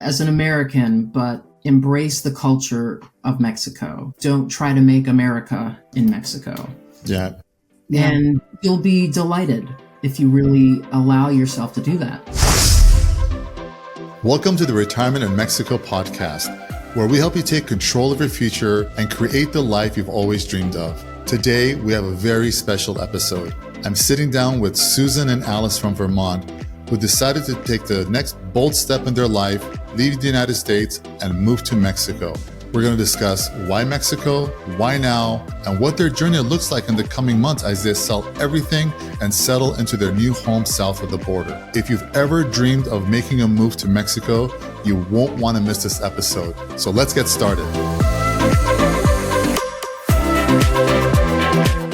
as an American, but embrace the culture of Mexico. Don't try to make America in Mexico. Yeah. And you'll be delighted if you really allow yourself to do that. Welcome to the Retirement in Mexico podcast, where we help you take control of your future and create the life you've always dreamed of. Today, we have a very special episode. I'm sitting down with Susan and Alice from Vermont, who decided to take the next bold step in their life, leave the United States, and move to Mexico. We're going to discuss why Mexico, why now, and what their journey looks like in the coming months as they sell everything and settle into their new home south of the border. If you've ever dreamed of making a move to Mexico, you won't want to miss this episode. So let's get started.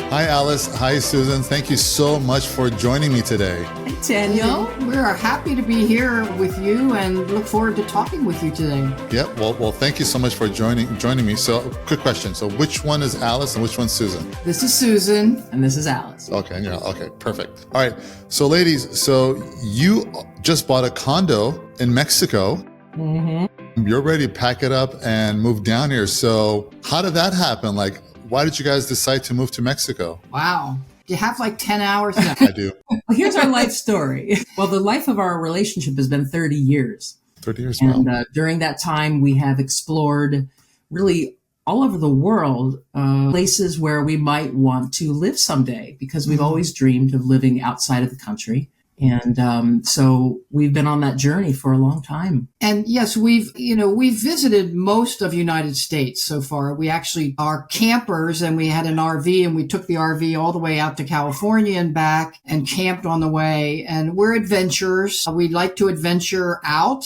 Hi, Alice. Hi, Susan. Thank you so much for joining me today. Hey, Taniel. We're happy to be here with you and look forward to talking with you today. Yep. Well, thank you so much for joining me. So, quick question. So, which one is Alice and which one's Susan? This is Susan. And this is Alice. Okay. Yeah. Okay. Perfect. All right. So, ladies, so you just bought a condo in Mexico. Mm-hmm. You're ready to pack it up and move down here. So, how did that happen? Like, why did you guys decide to move to Mexico? Wow. You have like 10 hours now. I do. Well, here's our life story. Well, the life of our relationship has been 30 years. 30 years. And during that time, we have explored really all over the world, places where we might want to live someday, because we've always dreamed of living outside of the country. And so we've been on that journey for a long time. And yes, we've visited most of the United States so far. We actually are campers, and we had an RV, and we took the RV all the way out to California and back and camped on the way. And we're adventurers. We like to adventure out.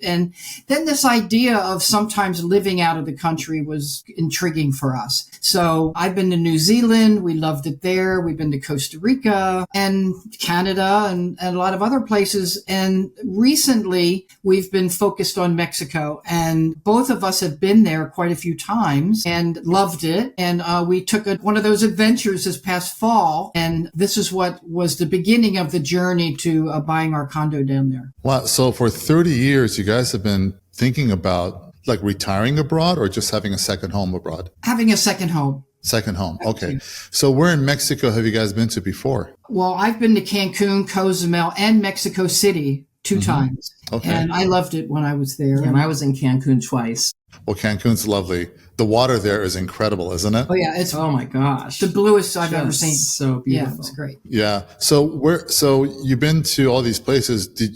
And then this idea of sometimes living out of the country was intriguing for us. So I've been to New Zealand. We loved it there. We've been to Costa Rica and Canada and a lot of other places. And recently we've been focused on Mexico, and both of us have been there quite a few times and loved it. And we took one of those adventures this past fall, and this is what was the beginning of the journey to buying our condo down there. Wow. So for 30 years, you guys have been thinking about like retiring abroad or just having a second home abroad? Having a second home. Second home. Okay. So where in Mexico have you guys been to before? Well, I've been to Cancun, Cozumel, and Mexico City two times. Okay. And I loved it when I was there. And I was in Cancun twice. Well, Cancun's lovely. The water there is incredible, isn't it? Oh, yeah. Oh, my gosh. The bluest I've ever seen. So beautiful. Yeah, it's great. Yeah. So you've been to all these places. Did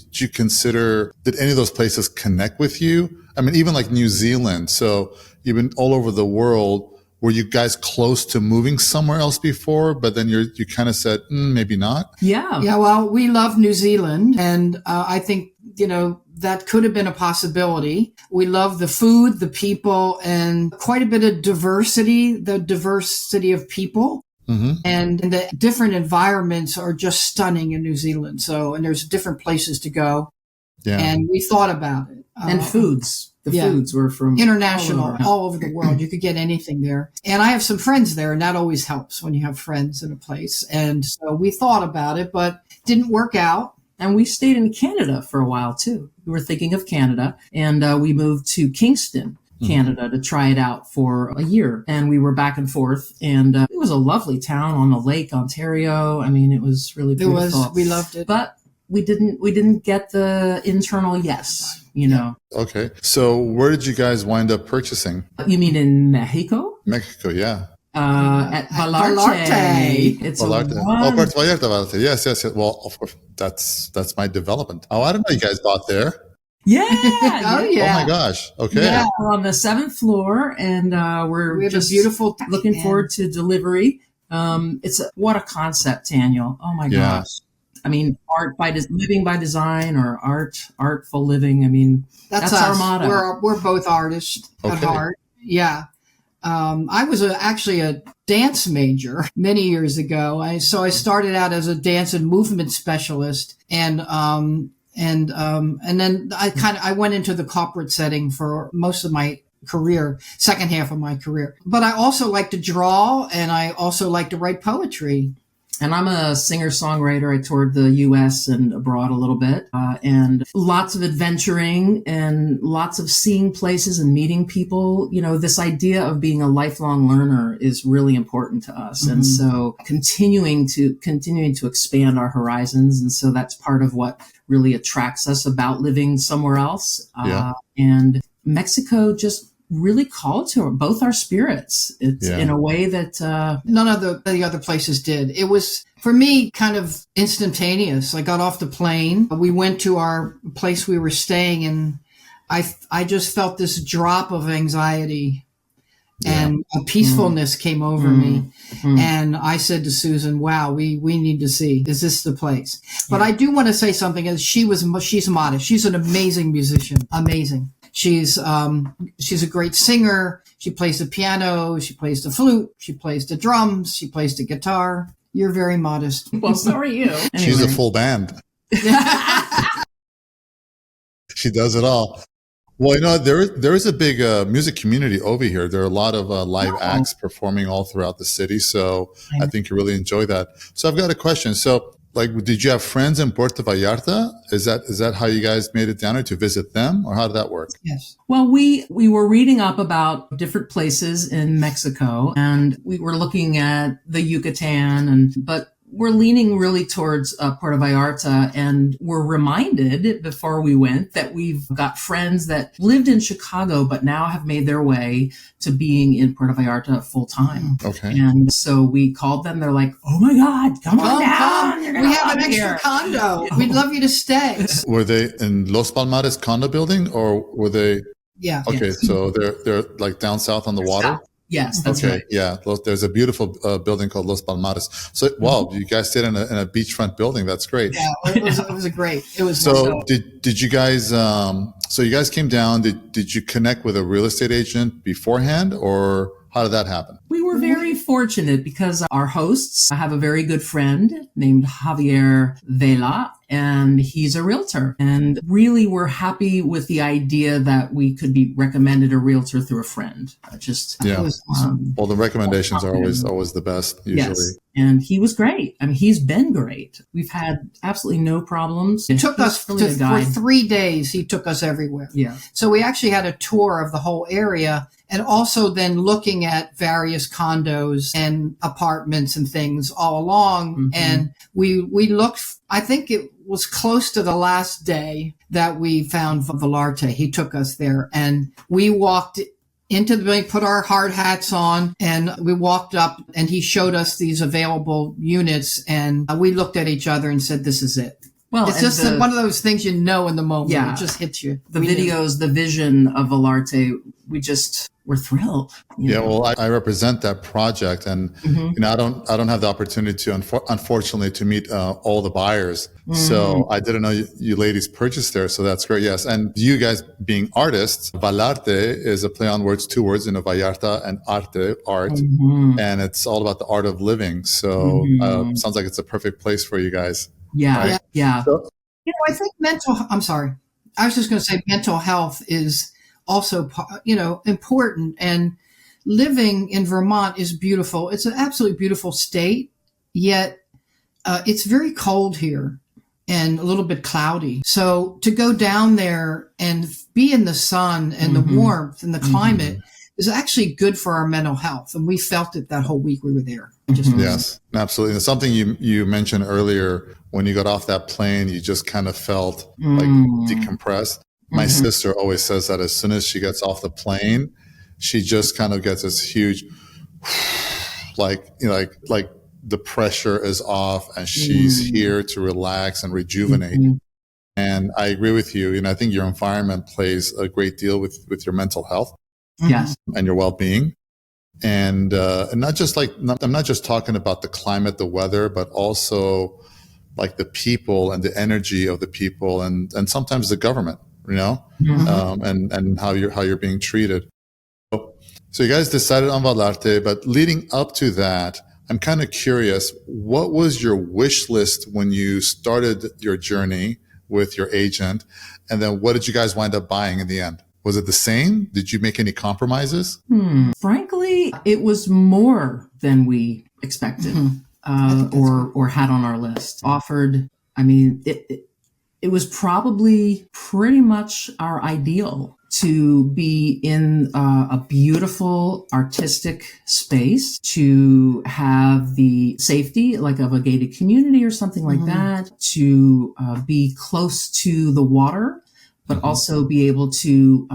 any of those places connect with you? I mean, even like New Zealand. So you've been all over the world. Were you guys close to moving somewhere else before, but then you kind of said, maybe not? Yeah. Yeah, well, we love New Zealand, and I think, that could have been a possibility. We love the food, the people, and quite a bit of diversity, the diversity of people. Mm-hmm. And the different environments are just stunning in New Zealand. And there's different places to go. Yeah. And we thought about it. And foods. Foods were from international, all over the world. You could get anything there. And I have some friends there, and that always helps when you have friends in a place. And so we thought about it, but didn't work out. And we stayed in Canada for a while too. We were thinking of Canada, and we moved to Kingston, Canada, to try it out for a year. And we were back and forth, and it was a lovely town on the lake, Ontario. I mean, it was really beautiful. We loved it. But we didn't get the internal yes, Okay. So where did you guys wind up purchasing? You mean in Mexico? Mexico, yeah. At Vallarta. It's Puerto Vallarta. Yes. Well, of course, that's my development. Oh, I didn't know you guys bought there. Yeah. Oh, yeah. Oh my gosh. Okay. Yeah, we're on the 7th floor, and we have just beautiful looking forward to delivery. What a concept, Taniel. Oh my gosh. I mean, living by design, or artful living. I mean, that's our motto. We're both artists at heart. Yeah. I was actually a dance major many years ago. So I started out as a dance and movement specialist, and then I went into the corporate setting for most of my career, second half of my career. But I also like to draw, and I also like to write poetry. And I'm a singer-songwriter. I toured the U.S. and abroad a little bit, and lots of adventuring and lots of seeing places and meeting people. You know, this idea of being a lifelong learner is really important to us. Mm-hmm. And so continuing to expand our horizons. And so that's part of what really attracts us about living somewhere else. And Mexico just really called to both our spirits. It's in a way that none of the other places did. It was, for me, kind of instantaneous. I got off the plane. We went to our place we were staying, and I just felt this drop of anxiety and a peacefulness came over me. And I said to Susan, wow, we need to see, is this the place? But I do want to say something, as she's modest. She's an amazing musician. Amazing. She's a great singer. She plays the piano. She plays the flute. She plays the drums. She plays the guitar. You're very modest. Well, so are you. Anyway. She's a full band. She does it all. Well, you know, there is a big music community over here. There are a lot of live acts performing all throughout the city. So I think you really enjoy that. So I've got a question. So, like, did you have friends in Puerto Vallarta? Is that how you guys made it down there, to visit them, or how did that work? Yes. Well, we were reading up about different places in Mexico, and we were looking at the Yucatan, but we're leaning really towards Puerto Vallarta, and we're reminded before we went that we've got friends that lived in Chicago but now have made their way to being in Puerto Vallarta full time. Okay. And so we called them. They're like, "Oh my God, come on down! We have an extra condo. We'd love you to stay." Were they in Los Palmares condo building, or were they? Yeah. Okay, so they're like down south on the water. South. Yes, that's okay, right. Yeah. There's a beautiful building called Los Palmares. So, wow, you guys stayed in a beachfront building. That's great. Yeah, it was great. It was. So, did you guys? So you guys came down. Did you connect with a real estate agent beforehand, or how did that happen? We were very fortunate because our hosts have a very good friend named Javier Vela, and he's a realtor. And really, we're happy with the idea that we could be recommended a realtor through a friend. Well, the recommendations are always the best, usually. Yes. And he was great. I mean, he's been great. We've had absolutely no problems. It took us for 3 days. He took us everywhere. Yeah. So we actually had a tour of the whole area, and also then looking at various condos and apartments and things all along. Mm-hmm. And we looked, I think it was close to the last day that we found Vallarta. He took us there, and we walked into the building, put our hard hats on, and we walked up, and he showed us these available units, and we looked at each other and said, this is it. Well, it's just one of those things in the moment. Yeah, it just hits you. The videos, the vision of Vallarta, we're thrilled. Yeah, well, I represent that project, and you know, I don't have the opportunity to, unfortunately, to meet all the buyers. So I didn't know you ladies purchased there. So that's great. Yes, and you guys being artists, Valarte is a play on words, 2 words, Vallarta and arte, art, and it's all about the art of living. So sounds like it's a perfect place for you guys. Yeah, right? Yeah. So, I think I'm sorry. I was just going to say mental health is also, important, and living in Vermont is beautiful. It's an absolutely beautiful state, yet it's very cold here and a little bit cloudy. So to go down there and be in the sun and the warmth and the climate is actually good for our mental health. And we felt it that whole week we were there. Yes, absolutely. And something you mentioned earlier, when you got off that plane, you just kind of felt like decompressed. My sister always says that as soon as she gets off the plane, she just kind of gets this huge, like the pressure is off, and she's here to relax and rejuvenate. And I agree with you. I think your environment plays a great deal with your mental health, yes, and your well-being. And not just I'm not just talking about the climate, the weather, but also like the people and the energy of the people, and sometimes the government, and how you're being treated. So you guys decided on Valarte, but leading up to that, I'm kind of curious, what was your wish list when you started your journey with your agent? And then what did you guys wind up buying in the end? Was it the same? Did you make any compromises? Frankly, it was more than we expected. or had on our list. Offered, I mean, it was probably pretty much our ideal to be in a beautiful artistic space, to have the safety like of a gated community or something like that, to be close to the water, but also be able to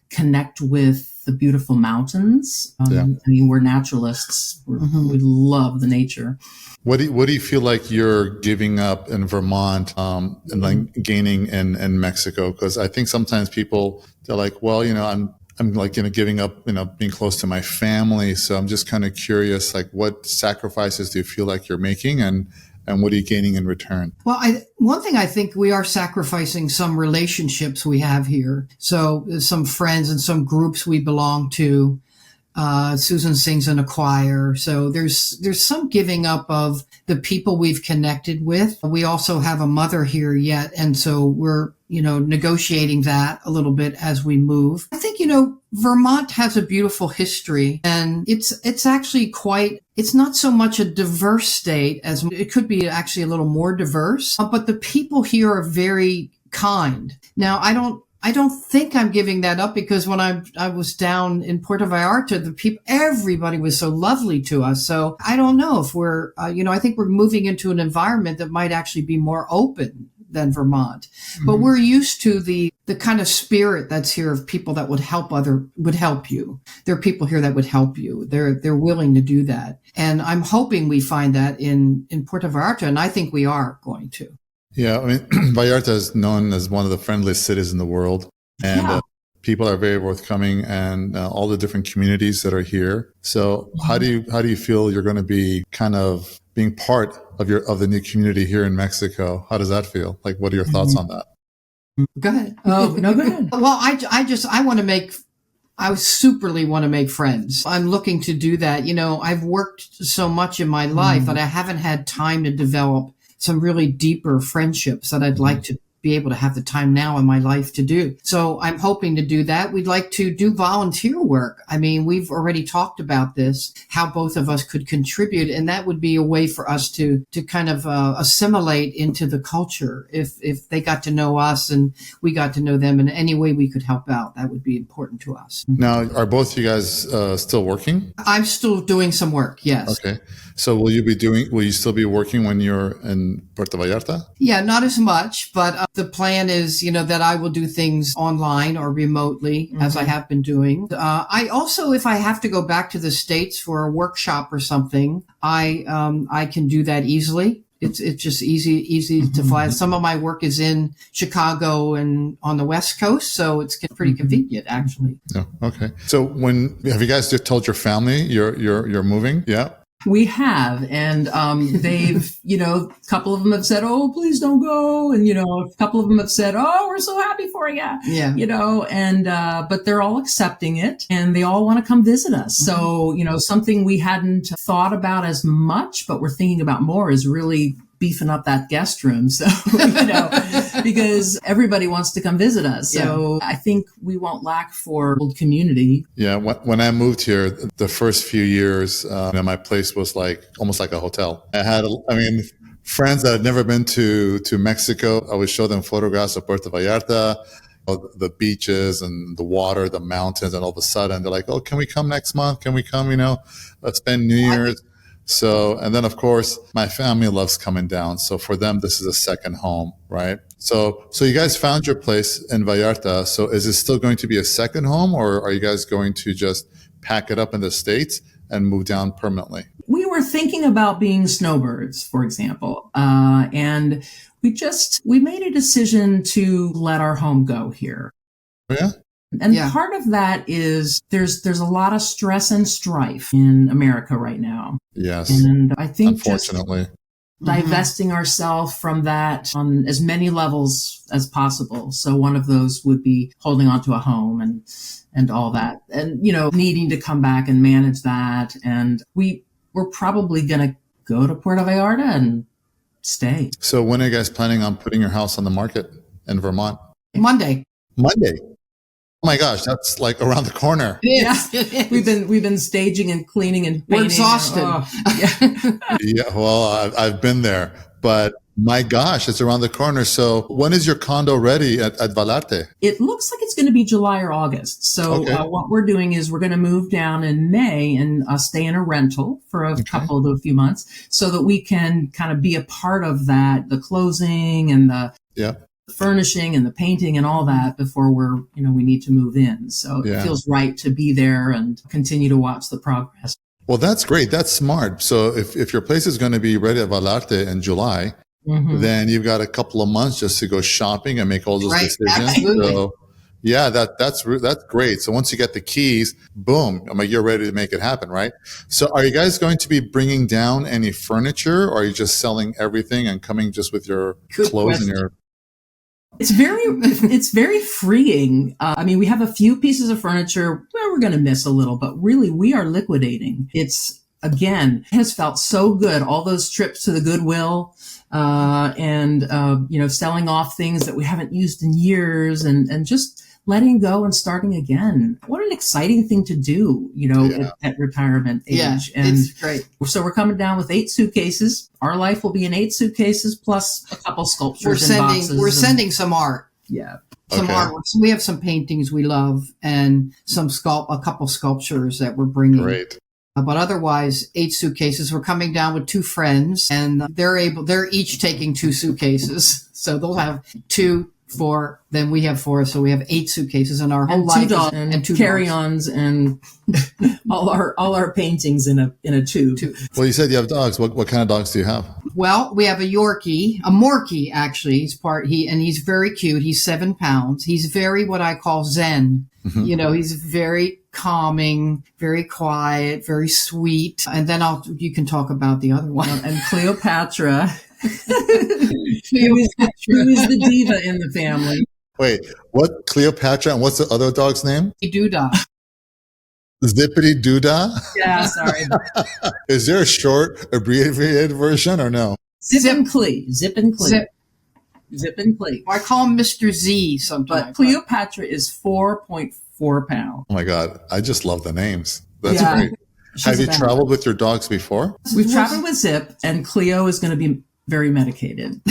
connect with the beautiful mountains. I mean, we're naturalists. We love the nature. What do you feel like you're giving up in Vermont and like gaining in Mexico? Because I think sometimes people, they're like, well, I'm like, giving up, being close to my family. So I'm just kind of curious, like, what sacrifices do you feel like you're making, and what are you gaining in return? Well, one thing I think we are sacrificing some relationships we have here. So some friends and some groups we belong to. Susan sings in a choir. So there's some giving up of the people we've connected with. We also have a mother here yet. And so we're, negotiating that a little bit as we move. I think, Vermont has a beautiful history, and it's actually it's not so much a diverse state as it could be actually a little more diverse, but the people here are very kind. Now, I don't think I'm giving that up, because when I was down in Puerto Vallarta, everybody was so lovely to us. So I don't know if we're, I think we're moving into an environment that might actually be more open than Vermont. But we're used to the kind of spirit that's here of people that would help you. There are people here that would help you. They're willing to do that. And I'm hoping we find that in Puerto Vallarta, and I think we are going to. Yeah, I mean, Vallarta is known as one of the friendliest cities in the world, and people are very forthcoming, and all the different communities that are here. So, how do you feel you're going to be kind of being part of the new community here in Mexico? How does that feel? Like, what are your thoughts on that? Go ahead. Oh, no, go ahead. Well, I superly want to make friends. I'm looking to do that. I've worked so much in my life that I haven't had time to develop some really deeper friendships that I'd like to be able to have the time now in my life to do. So I'm hoping to do that. We'd like to do volunteer work. I mean, we've already talked about this, how both of us could contribute. And that would be a way for us to kind of assimilate into the culture. If they got to know us and we got to know them in any way we could help out, that would be important to us. Now, are both you guys still working? I'm still doing some work, yes. Okay. So will you still be working when you're in Puerto Vallarta? Yeah, not as much, but the plan is, that I will do things online or remotely as I have been doing. I also, if I have to go back to the States for a workshop or something, I can do that easily. It's just easy to fly. Some of my work is in Chicago and on the West Coast, so it's pretty convenient, actually. Oh, okay. So have you guys just told your family you're moving? Yeah. We have, and they've, a couple of them have said, "Oh, please don't go," and a couple of them have said, "Oh, we're so happy for you," but they're all accepting it, and they all want to come visit us. So, something we hadn't thought about as much, but we're thinking about more, is really beefing up that guest room. So, because everybody wants to come visit us. So I think we won't lack for old community. Yeah. When I moved here, the first few years, my place was almost like a hotel. I had, friends that had never been to Mexico. I would show them photographs of Puerto Vallarta, the beaches and the water, the mountains. And all of a sudden they're like, "Oh, can we come next month? Can we come, spend New Year's?" So, and then of course, my family loves coming down. So for them, this is a second home, right? So you guys found your place in Vallarta. So is it still going to be a second home, or are you guys going to just pack it up in the States and move down permanently? We were thinking about being snowbirds, for example. And we made a decision to let our home go here. Yeah. And part of that is there's a lot of stress and strife in America right now. Yes. And I think unfortunately, divesting ourselves from that on as many levels as possible. So one of those would be holding on to a home and all that, and needing to come back and manage that. And we're probably going to go to Puerto Vallarta and stay. So when are you guys planning on putting your house on the market in Vermont? Monday. my gosh, that's like around the corner. It is. It is. We've been staging and cleaning and painting. We're exhausted. Yeah, well, I've been there, but my gosh, it's around the corner. So when is your condo ready at Vallarta? It looks like it's going to be July or August. So Okay. what we're doing is we're going to move down in May and stay in a rental for a few months so that we can kind of be a part of that, the closing and the furnishing and the painting and all that before we need to move in. So it feels right to be there and continue to watch the progress. Well, that's great. That's smart. So if your place is going to be ready at Vallarta in July, then you've got a couple of months just to go shopping and make all those decisions. Absolutely. So yeah, that's great. So once you get the keys, boom, you're ready to make it happen, right? So are you guys going to be bringing down any furniture, or are you just selling everything and coming just with your clothes and your... It's very freeing. We have a few pieces of furniture where we're going to miss a little, but really we are liquidating. It has felt so good. All those trips to the Goodwill, and selling off things that we haven't used in years and just letting go and starting again. What an exciting thing to do, at retirement age. Yeah, and it's great. So we're coming down with 8 suitcases. Our life will be in 8 suitcases plus a couple sculptures and boxes. We're sending some art. Yeah. Some artwork. So we have some paintings we love and a couple sculptures that we're bringing. Great. But otherwise, 8 suitcases. We're coming down with 2 friends, and they're each taking 2 suitcases. So they'll have 2, 4, then we have 4. So we have 8 suitcases, and our whole and life 2 dogs and 2 carry-ons and all our paintings in a tube. Well, you said you have dogs. What kind of dogs do you have? Well, we have a Yorkie, a Morkie, actually. He's very cute. He's 7 pounds. He's very, what I call Zen. He's very calming, very quiet, very sweet. And then you can talk about the other one. And Cleopatra, who is the diva in the family. Wait, what? Cleopatra, and what's the other dog's name? Doodah. Zippity Doodah? Yeah, sorry. Is there a short, abbreviated version or no? Zip and Clee. Zip and Clee. Zip and Clee. Well, I call him Mr. Z sometimes. But Cleopatra is 4.4 pounds. Oh my God. I just love the names. That's great. Have you traveled with your dogs before? We've traveled with Zip, and Cleo is going to be very medicated.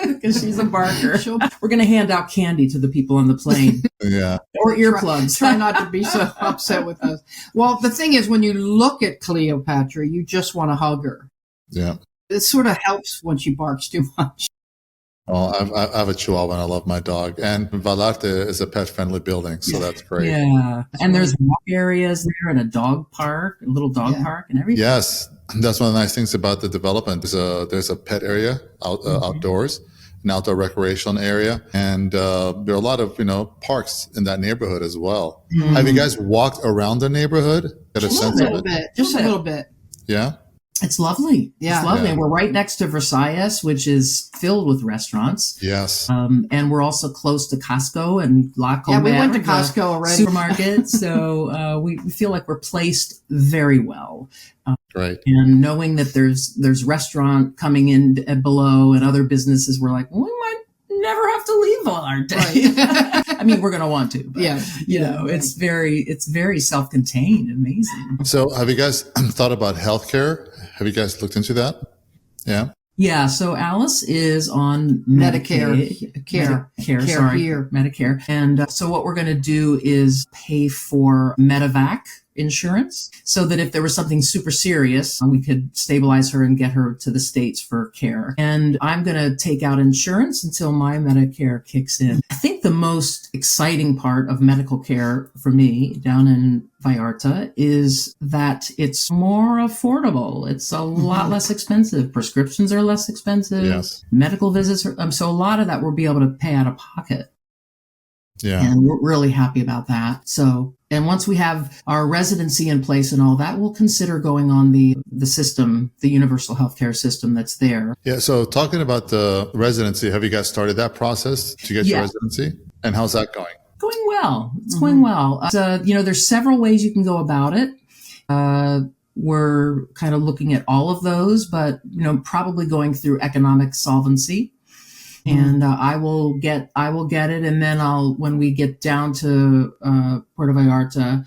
Because she's a barker. We're going to hand out candy to the people on the plane. Yeah. Or earplugs. Try not to be so upset with us. Well, the thing is, when you look at Cleopatra, you just want to hug her. Yeah. It sort of helps when she barks too much. Oh, I have a Chihuahua and I love my dog. And Vallarta is a pet-friendly building, so that's great. Yeah. And there's walk areas there and a dog park, a little dog park and everything. Yes. That's one of the nice things about the development. There's a pet area outdoors, an outdoor recreation area. And there are a lot of, parks in that neighborhood as well. Mm-hmm. Have you guys walked around the neighborhood? Get a sense of it? Just a little bit. Yeah. It's lovely. Yeah. It's lovely. Yeah. We're right next to Versailles, which is filled with restaurants. Yes. And we're also close to Costco and La Commerce. Yeah, we went to Costco already. Supermarket. So we feel like we're placed very well. Right. And knowing that there's restaurant coming in below and other businesses, we're like, well, we might never have to leave Vallarta. Right. I mean, we're going to want to. But, it's very self-contained. Amazing. So have you guys thought about healthcare? Have you guys looked into that? Yeah. Yeah. So Alice is on Medicare. Medicare. And so what we're going to do is pay for Medevac insurance so that if there was something super serious, we could stabilize her and get her to the States for care. And I'm going to take out insurance until my Medicare kicks in. I think the most exciting part of medical care for me down in Vallarta is that it's more affordable. It's a lot less expensive. Prescriptions are less expensive. Yes. Medical visits are, so a lot of that we'll be able to pay out of pocket. Yeah. And we're really happy about that. So, and once we have our residency in place and all that, we'll consider going on the system, the universal healthcare system that's there. Yeah. So talking about the residency, have you guys started that process to get your residency? And how's that going? Going well. It's going well. There's several ways you can go about it. We're kind of looking at all of those, but, probably going through economic solvency. and I will get it, and then when we get down to Puerto Vallarta,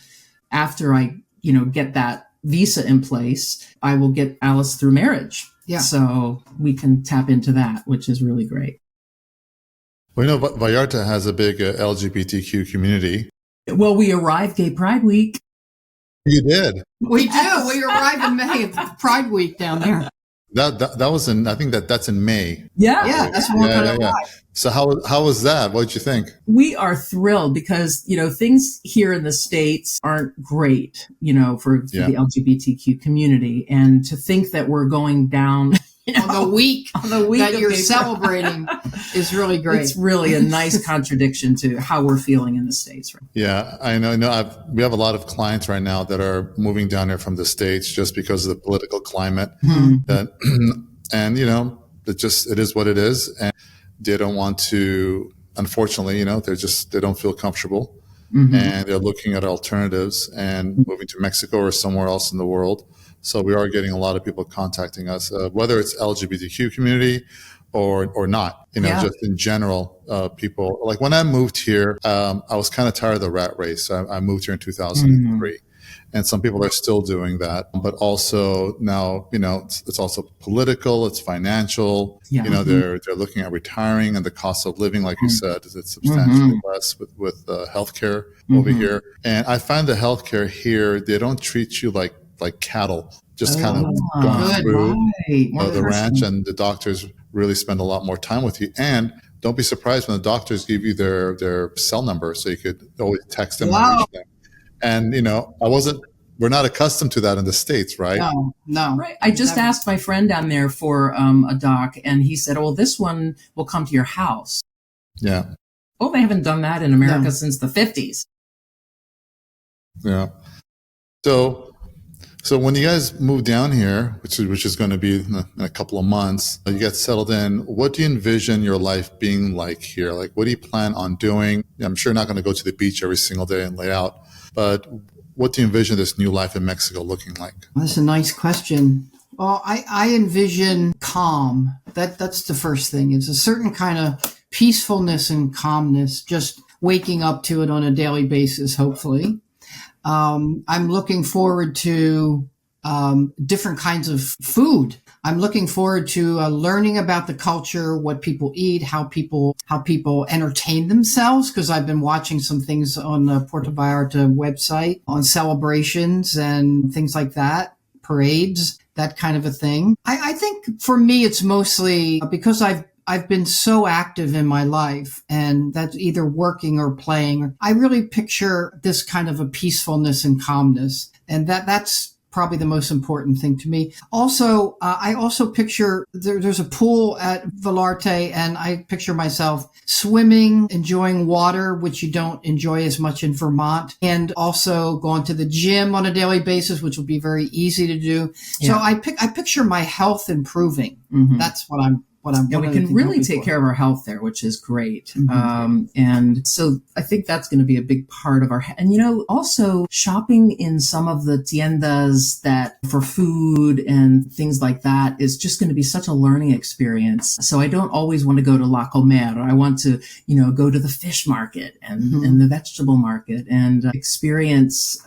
after I get that visa in place, I will get Alice through marriage. Yeah. So we can tap into that, which is really great. Well, Vallarta has a big LGBTQ community. Well, we arrived Gay Pride Week. You did. We do. We arrive in May, Pride Week down there. That was I think that's in May. Yeah. That's when we're going to arrive. So how was that? What did you think? We are thrilled because, things here in the States aren't great, for the LGBTQ community. And to think that we're going down on the week that you're Gay celebrating is really great. It's really a nice contradiction to how we're feeling in the States. Right? Yeah, I know. We have a lot of clients right now that are moving down here from the States just because of the political climate. And, it is what it is. And they don't want to, unfortunately, they don't feel comfortable. And they're looking at alternatives and moving to Mexico or somewhere else in the world. So we are getting a lot of people contacting us, whether it's LGBTQ community or not, just in general, people. Like when I moved here, I was kind of tired of the rat race. So I moved here in 2003. And some people are still doing that. But also now, it's also political, it's financial. They're looking at retiring, and the cost of living, like you said, it's substantially less with healthcare over here. And I find the healthcare here, they don't treat you like cattle, just kind of going through the ranch, and the doctors really spend a lot more time with you. And don't be surprised when the doctors give you their cell number, so you could always text them and reach them. And we're not accustomed to that in the States, right? No. Right. I just asked my friend down there for a doc, and he said, "Oh, this one will come to your house." Yeah. Oh, they haven't done that in America since the 50s. Yeah. So when you guys move down here, which is going to be in a couple of months, you get settled in, what do you envision your life being like here? Like, what do you plan on doing? I'm sure you're not going to go to the beach every single day and lay out, but what do you envision this new life in Mexico looking like? That's a nice question. Well, I envision calm. That's the first thing. It's a certain kind of peacefulness and calmness, just waking up to it on a daily basis, hopefully. I'm looking forward to different kinds of food. I'm looking forward to learning about the culture, what people eat, how people entertain themselves, because I've been watching some things on the Puerto Vallarta website on celebrations and things like that, parades, that kind of a thing. I think for me, it's mostly because I've been so active in my life, and that's either working or playing. I really picture this kind of a peacefulness and calmness, and that's probably the most important thing to me. Also, I also picture there's a pool at Vallarta, and I picture myself swimming, enjoying water, which you don't enjoy as much in Vermont, and also going to the gym on a daily basis, which will be very easy to do. Yeah. So I picture my health improving. That's what I'm. We can really take care of our health there, which is great. And so I think that's going to be a big part of and also shopping in some of the tiendas that for food and things like that is just going to be such a learning experience. So I don't always want to go to La Comer. I want to, go to the fish market and the vegetable market and experience,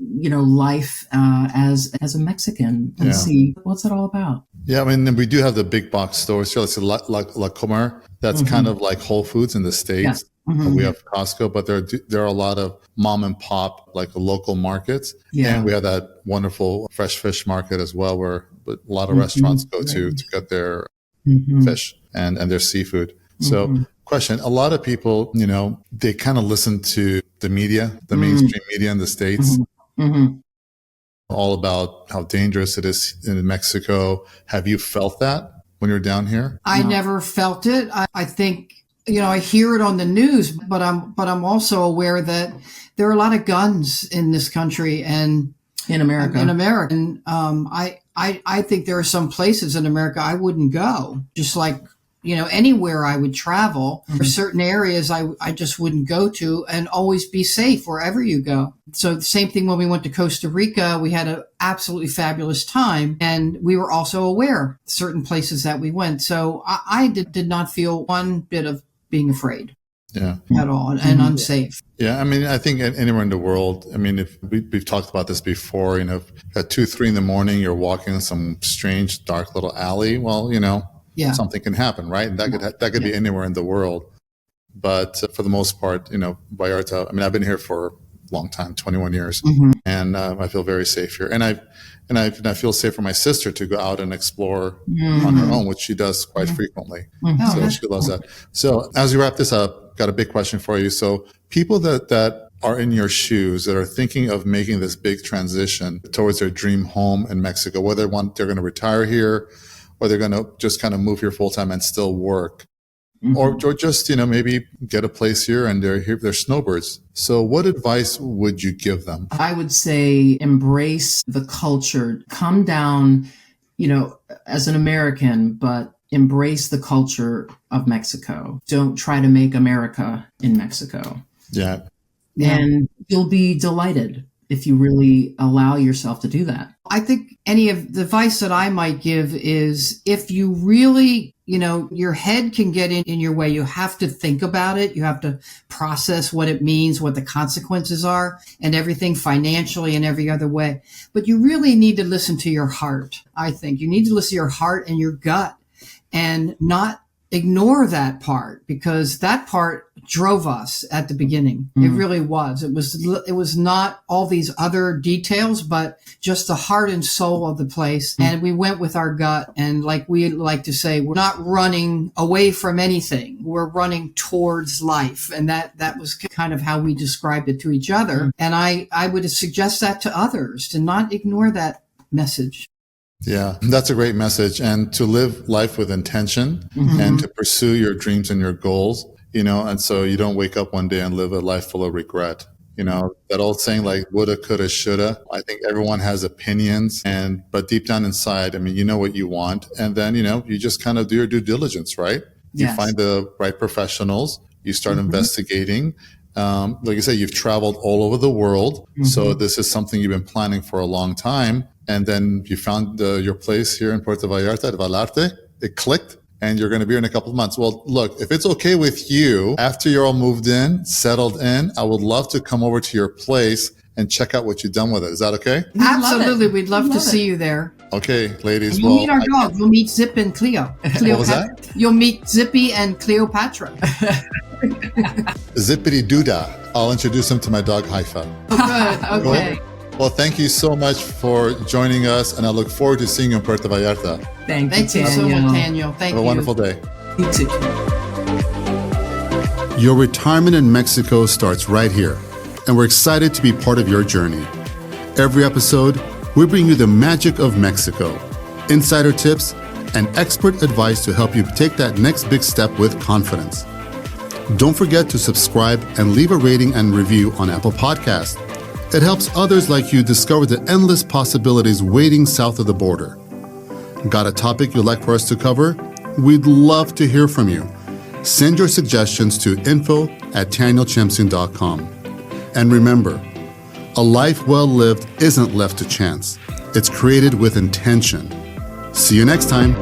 life as a Mexican and see what's it all about. Yeah, I mean, we do have the big box stores here. Let's say La Comer. That's kind of like Whole Foods in the States. Yeah. We have Costco, but there are a lot of mom and pop, like local markets. Yeah. And we have that wonderful fresh fish market as well, where a lot of restaurants go to get their fish and their seafood. So question, a lot of people, they kind of listen to the media, the mainstream media in the States. All about how dangerous it is in Mexico. Have you felt that when you're down here? I never felt it. I think, I hear it on the news, but I'm also aware that there are a lot of guns in this country and in America. And I think there are some places in America I wouldn't go. Just like, anywhere I would travel, for certain areas I just wouldn't go to, and always be safe wherever you go. So the same thing when we went to Costa Rica, we had an absolutely fabulous time, and we were also aware of certain places that we went. So I did not feel one bit of being afraid. Yeah. At all, and unsafe. Yeah. I mean, I think anywhere in the world, I mean, if we've talked about this before, if at 2, 3 in the morning, you're walking in some strange, dark little alley, well, something can happen, right? And that could be anywhere in the world. But for the most part, Vallarta, I mean, I've been here for a long time, 21 years, and I feel very safe here. And I feel safe for my sister to go out and explore on her own, which she does quite frequently. So she loves that. So as we wrap this up, got a big question for you. So people that are in your shoes, that are thinking of making this big transition towards their dream home in Mexico, whether they're going to retire here, or they're going to just kind of move here full time and still work, or just, maybe get a place here and they're snowbirds. So what advice would you give them? I would say embrace the culture, come down, as an American, but embrace the culture of Mexico. Don't try to make America in Mexico. Yeah. And you'll be delighted if you really allow yourself to do that. I think any of the advice that I might give is, if you really, your head can get in your way, you have to think about it. You have to process what it means, what the consequences are, and everything financially and every other way. But you really need to listen to your heart. I think you need to listen to your heart and your gut, and not ignore that part, because that part drove us at the beginning. It really was. It was not all these other details, but just the heart and soul of the place. And we went with our gut. And like we like to say, we're not running away from anything. We're running towards life. And that was kind of how we described it to each other. And I would suggest that to others, to not ignore that message. Yeah, that's a great message. And to live life with intention and to pursue your dreams and your goals, and so you don't wake up one day and live a life full of regret. That old saying, like, woulda, coulda, shoulda. I think everyone has opinions, but deep down inside, I mean, you know what you want. And then, you just kind of do your due diligence, right? You find the right professionals, you start investigating. Like I said, you've traveled all over the world. So this is something you've been planning for a long time. And then you found your place here in Puerto Vallarta at Vallarta. It clicked, and you're going to be here in a couple of months. Well, look, if it's okay with you, after you're all moved in, settled in, I would love to come over to your place and check out what you've done with it. Is that okay? Absolutely. We'd love to see you there. Okay, ladies. And you'll meet our dog. You'll meet Zip and Cleo. What was that? You'll meet Zippy and Cleopatra. Zippity Doodah. I'll introduce him to my dog, Haifa. Oh, good. Okay. Well, thank you so much for joining us, and I look forward to seeing you in Puerto Vallarta. Thank you so much, Taniel. Thank you. Have a wonderful day. You too. Your retirement in Mexico starts right here, and we're excited to be part of your journey. Every episode, we bring you the magic of Mexico, insider tips, and expert advice to help you take that next big step with confidence. Don't forget to subscribe and leave a rating and review on Apple Podcasts. It helps others like you discover the endless possibilities waiting south of the border. Got a topic you'd like for us to cover? We'd love to hear from you. Send your suggestions to info@TanielChemsian.com. And remember, a life well lived isn't left to chance. It's created with intention. See you next time.